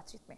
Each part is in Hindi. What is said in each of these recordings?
बातचीत में।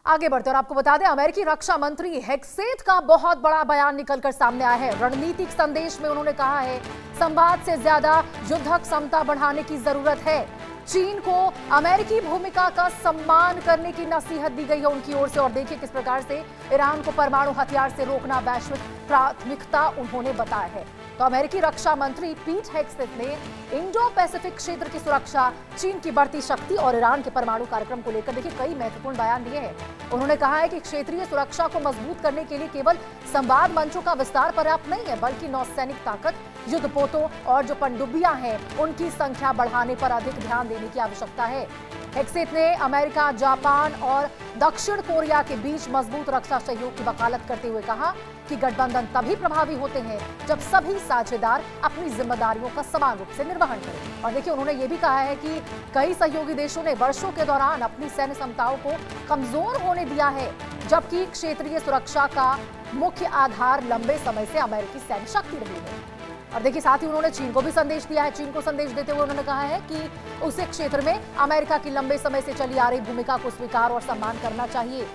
आगे बढ़ते और आपको बता दें, अमेरिकी रक्षा मंत्री हेग्सेथ का बहुत बड़ा बयान निकलकर सामने आया है। रणनीतिक संदेश में उन्होंने कहा है, संवाद से ज्यादा युद्धक क्षमता बढ़ाने की जरूरत है। चीन को अमेरिकी भूमिका का सम्मान करने की नसीहत दी गई है उनकी ओर से। और देखिए किस प्रकार से ईरान को परमाणु हथियार से रोकना वैश्विक प्राथमिकता उन्होंने बताया है। तो अमेरिकी रक्षा मंत्री पीट हेग्सेथ ने इंडो पैसिफिक क्षेत्र की सुरक्षा, चीन की बढ़ती शक्ति और ईरान के परमाणु कार्यक्रम को लेकर देखिए कई महत्वपूर्ण बयान दिए हैं। उन्होंने कहा है कि क्षेत्रीय सुरक्षा को मजबूत करने के लिए केवल संवाद मंचों का विस्तार पर्याप्त नहीं है, बल्कि नौसैनिक ताकत, युद्धपोतों और जो पनडुब्बियां हैं उनकी संख्या बढ़ाने पर अधिक ध्यान देने की आवश्यकता है। हेग्सेथ ने अमेरिका, जापान और दक्षिण कोरिया के बीच मजबूत रक्षा सहयोग की वकालत करते हुए कहा कि गठबंधन तभी प्रभावी होते हैं जब सभी साझेदार अपनी जिम्मेदारियों का समान रूप से निर्वहन करें। और देखिए उन्होंने ये भी कहा है कि कई सहयोगी देशों ने वर्षों के दौरान अपनी सैन्य क्षमताओं को कमजोर होने दिया है, जबकि क्षेत्रीय सुरक्षा का मुख्य आधार लंबे समय से अमेरिकी सैन्य शक्ति रही है। और देखिए साथ ही उन्होंने चीन को भी संदेश दिया है। चीन को संदेश देते हुए उन्होंने कहा है कि उसे क्षेत्र में अमेरिका की लंबे समय से चली आ रही भूमिका को स्वीकार और सम्मान करना चाहिए।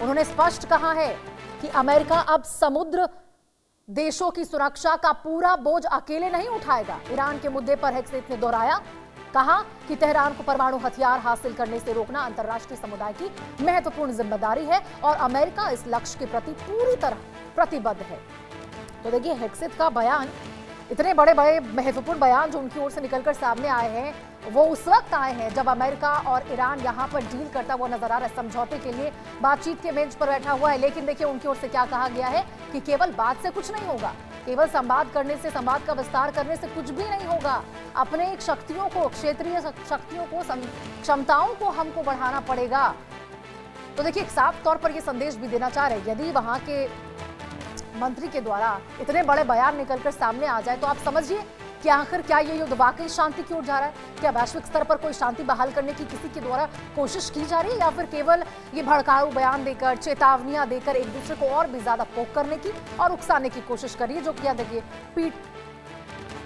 उन्होंने स्पष्ट कहा है कि अमेरिका अब समुद्र देशों की सुरक्षा का पूरा बोझ अकेले नहीं उठाएगा। ईरान के मुद्दे पर हेग्सेथ ने दोहराया, कहा कि तेहरान को परमाणु हथियार हासिल करने से रोकना अंतर्राष्ट्रीय समुदाय की महत्वपूर्ण जिम्मेदारी है और अमेरिका इस लक्ष्य के प्रति पूरी तरह प्रतिबद्ध है। तो देखिए हेग्सेथ का बयान, इतने बड़े बड़े महत्वपूर्ण बयान जो उनकी ओर से निकलकर सामने आए हैं, वो उस वक्त आए हैं जब अमेरिका और ईरान यहां पर डील करता हुआ नजर आ रहा है, समझौते के लिए बातचीत के बेंच पर बैठा हुआ है। लेकिन देखिए उनकी ओर से क्या कहा गया है कि केवल बात से कुछ नहीं होगा, केवल संवाद करने से, संवाद का विस्तार करने से कुछ भी नहीं होगा। अपने शक्तियों को, क्षेत्रीय शक्तियों को, क्षमताओं को हमको बढ़ाना पड़ेगा। तो देखिए साफ तौर पर यह संदेश भी देना चाह रहे हैं, यदि वहां के मंत्री के द्वारा इतने बड़े बयान निकलकर सामने आ जाए तो आप समझिए कि आखिर क्या ये युद्ध वाकई शांति की ओर जा रहा है? क्या वैश्विक स्तर पर कोई शांति बहाल करने की किसी के द्वारा कोशिश की जा रही है, या फिर केवल ये भड़काऊ बयान देकर, चेतावनियां देकर एक दूसरे को और भी ज्यादा पोक करने की और उकसाने की कोशिश कर रही है, जो कि देखिए पीट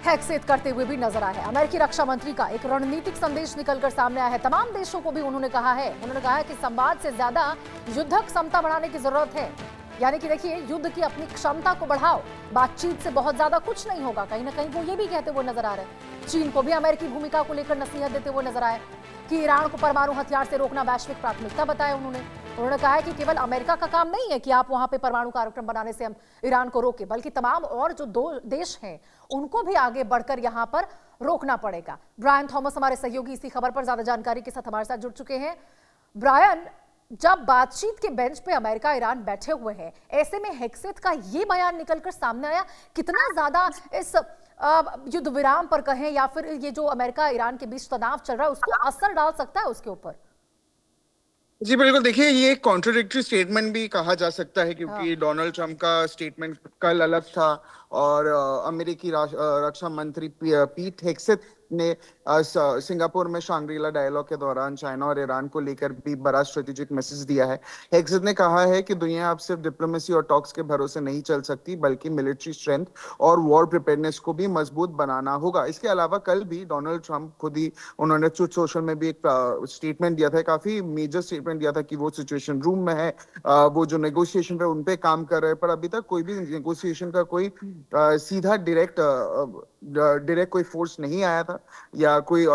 हेग्सेथ करते हुए भी नजर आया है। अमेरिकी रक्षा मंत्री का एक रणनीतिक संदेश निकलकर सामने आया है। तमाम देशों को भी उन्होंने कहा है कि संवाद से ज्यादा युद्धक क्षमता बढ़ाने की जरूरत है। यानी कि देखिए युद्ध की अपनी क्षमता को बढ़ाओ, बातचीत से बहुत ज्यादा कुछ नहीं होगा। कहीं ना कहीं वो ये भी कहते हुए नजर आ रहे हैं। चीन को भी अमेरिकी भूमिका को लेकर नसीहत देते हुए नजर आए कि ईरान को परमाणु हथियार से रोकना वैश्विक प्राथमिकता बताया उन्होंने कहा है कि केवल अमेरिका का काम नहीं है कि आप वहां पे परमाणु कार्यक्रम बनाने से हम ईरान को रोके, बल्कि तमाम और जो दो देश हैं उनको भी आगे बढ़कर यहां पर रोकना पड़ेगा। ब्रायन थॉमस हमारे सहयोगी इसी खबर पर ज्यादा जानकारी के साथ हमारे साथ जुड़ चुके हैं। ब्रायन, जब बातचीत के बेंच पे अमेरिका ईरान बैठे हुए हैं, ऐसे में हेग्सेथ का ये बयान निकलकर सामने आया, कितना ज्यादा इस युद्ध विराम पर कहें या फिर ये जो अमेरिका ईरान के बीच तनाव चल रहा है उसको असर डाल सकता है उसके ऊपर? जी बिल्कुल, देखिए ये एक कॉन्ट्रोडिक्टरी स्टेटमेंट भी कहा जा सकता है, क्योंकि डोनाल्ड ट्रंप का स्टेटमेंट कल अलग था और अमेरिकी रक्षा मंत्री पीट हेग्सेथ ने सिंगापुर में शांग्रीला डायलॉग के दौरान चाइना और ईरान को लेकर भी बड़ा स्ट्रेटेजिक मैसेज दिया है। हेग्सेथ ने कहा है कि दुनिया अब सिर्फ डिप्लोमेसी और टॉक्स के भरोसे नहीं चल सकती, बल्कि मिलिट्री स्ट्रेंथ और वॉर प्रिपेयरनेस को भी मजबूत बनाना होगा। इसके अलावा कल भी डोनाल्ड ट्रंप खुद ही, उन्होंने ट्रुथ सोशल में भी एक स्टेटमेंट दिया था, काफी मेजर स्टेटमेंट दिया था कि वो सिचुएशन रूम में है, वो जो नेगोशिएशन पे उन पे काम कर रहे हैं, पर अभी तक कोई भी नेगोशिएशन का कोई सीधा डायरेक्ट कोई फोर्स नहीं आया था या कोई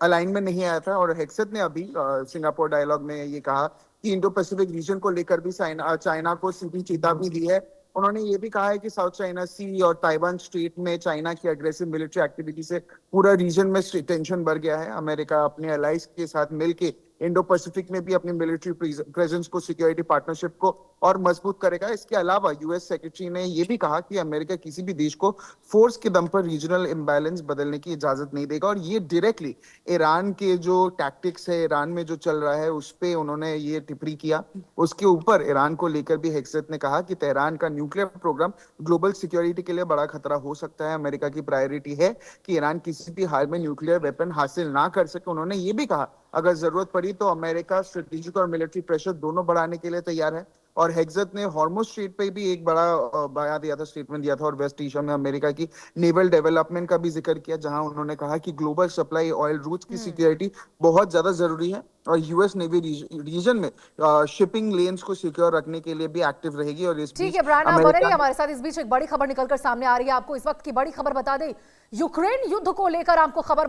अलाइनमेंट नहीं आया था। और हेग्सेथ ने अभी सिंगापुर डायलॉग में ये कहा कि इंडो पैसिफिक रीजन को लेकर भी चाइना को सीधी चेतावनी दी है। उन्होंने ये भी कहा है कि साउथ चाइना सी और ताइवान स्ट्रेट में चाइना की अग्रेसिव मिलिट्री एक्टिविटी से पूरा रीजन में टेंशन बढ़ गया है। अमेरिका अपने अलाइज के साथ मिलकर इंडो पैसिफिक में भी अपनी मिलिट्री प्रेजेंस को, सिक्योरिटी पार्टनरशिप को और मजबूत करेगा। इसके अलावा यूएस सेक्रेटरी ने यह भी कहा कि अमेरिका किसी भी देश को फोर्स के दम पर रीजनल इम्बैलेंस बदलने की इजाजत नहीं देगा। और ये डायरेक्टली ईरान के जो टैक्टिक्स है, ईरान में जो चल रहा है, उस पे उन्होंने ये टिप्पणी किया। उसके ऊपर ईरान को लेकर भी हेग्सेथ ने कहा कि तेहरान का न्यूक्लियर प्रोग्राम ग्लोबल सिक्योरिटी के लिए बड़ा खतरा हो सकता है। अमेरिका की प्रायोरिटी है कि ईरान किसी भी हाल में न्यूक्लियर वेपन हासिल ना कर सके। उन्होंने ये भी कहा अगर जरूरत पड़ी तो अमेरिका स्ट्रेटेजिक और मिलिट्री प्रेशर दोनों बढ़ाने के लिए तैयार है। और हेग्सेथ ने हॉर्मुज स्ट्रेट पे भी एक बड़ा बयान दिया था, स्टेटमेंट दिया था, और वेस्ट एशिया में अमेरिका की नेवल डेवलपमेंट का भी जिक्र किया, जहां उन्होंने कहा कि ग्लोबल सप्लाई ऑयल रूट्स की सिक्योरिटी बहुत ज्यादा जरूरी है और यूएस नेवी रीजन में शिपिंग लेन्स को सिक्योर रखने के लिए भी एक्टिव रहेगी। और इस ठीक बीच है, ब्रायन आप बने रहिए अमेरिका हमारे साथ। इस बीच एक बड़ी खबर निकलकर सामने आ रही है। आपको इस वक्त की बड़ी खबर बता दें, यूक्रेन युद्ध को लेकर आपको खबर